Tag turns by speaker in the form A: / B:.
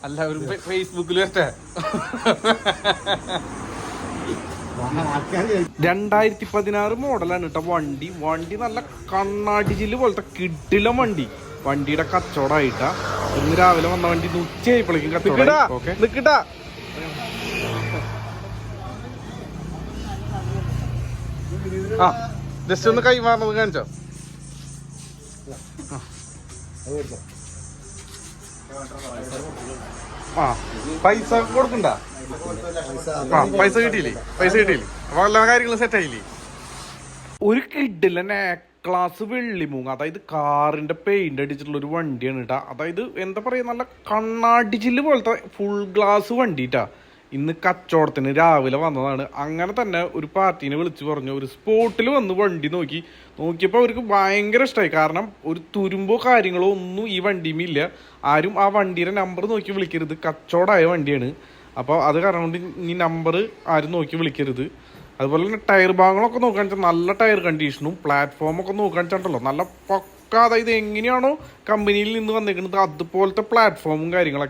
A: എല്ലാവരും ഫേസ്ബുക്കിൽ വരട്ടെ. 2016 മോഡലാണ് കേട്ടോ വണ്ടി. വണ്ടി നല്ല കണ്ണാടി ജില്ല് പോലത്തെ കിടിലം വണ്ടി. വണ്ടിയുടെ കച്ചവടമായിട്ടാ. ഇന്ന് രാവിലെ വന്ന വണ്ടി ഉച്ചയായപ്പോഴേക്കും കച്ചവടം. ഓക്കെ നിക്കട്ടാ. ആ ജസ്റ്റ് ഒന്ന് കൈമാറുന്നത് കാണിച്ചോ. ആ പൈസ കൊടുക്കണ്ട. ആ പൈസ കിട്ടിയില്ലേ? അപ്പൊ എല്ലാ കാര്യങ്ങളും സെറ്റ് ആയില്ലേ? ഒരു കിഡിലെ ക്ലാസ് വെള്ളിമൂങ്ങ, അതായത് കാറിന്റെ പെയിന്റ് അടിച്ചിട്ടുള്ള ഒരു വണ്ടിയാണ് കേട്ടാ. അതായത് എന്താ പറയാ, നല്ല കണ്ണാടി ചില്ല് പോലത്തെ ഫുൾ ഗ്ലാസ് വണ്ടിട്ടാ. ഇന്ന് കച്ചവടത്തിന് രാവിലെ വന്നതാണ്. അങ്ങനെ തന്നെ ഒരു പാർട്ടീനെ വിളിച്ചു പറഞ്ഞു. ഒരു സ്പോട്ടിൽ വന്ന് വണ്ടി നോക്കിയപ്പോൾ അവർക്ക് ഭയങ്കര ഇഷ്ടമായി. കാരണം ഒരു തുരുമ്പോ കാര്യങ്ങളോ ഒന്നും ഈ വണ്ടിയുമില്ല. ആരും ആ വണ്ടിയുടെ നമ്പർ നോക്കി വിളിക്കരുത്, കച്ചവടമായ വണ്ടിയാണ്. അപ്പോൾ അത് കാരണം കൊണ്ട് ഈ നമ്പർ ആരും നോക്കി വിളിക്കരുത്. അതുപോലെ തന്നെ ടയർ ഭാഗങ്ങളൊക്കെ നോക്കാൻ വെച്ചാൽ നല്ല ടയർ കണ്ടീഷനും പ്ലാറ്റ്ഫോമൊക്കെ നോക്കാൻ വെച്ചിട്ടുണ്ടല്ലോ നല്ല പക്ക. അതായത് എങ്ങനെയാണോ കമ്പനിയിൽ നിന്ന് വന്നേക്കുന്നത് അതുപോലത്തെ പ്ലാറ്റ്ഫോമും കാര്യങ്ങളൊക്കെ.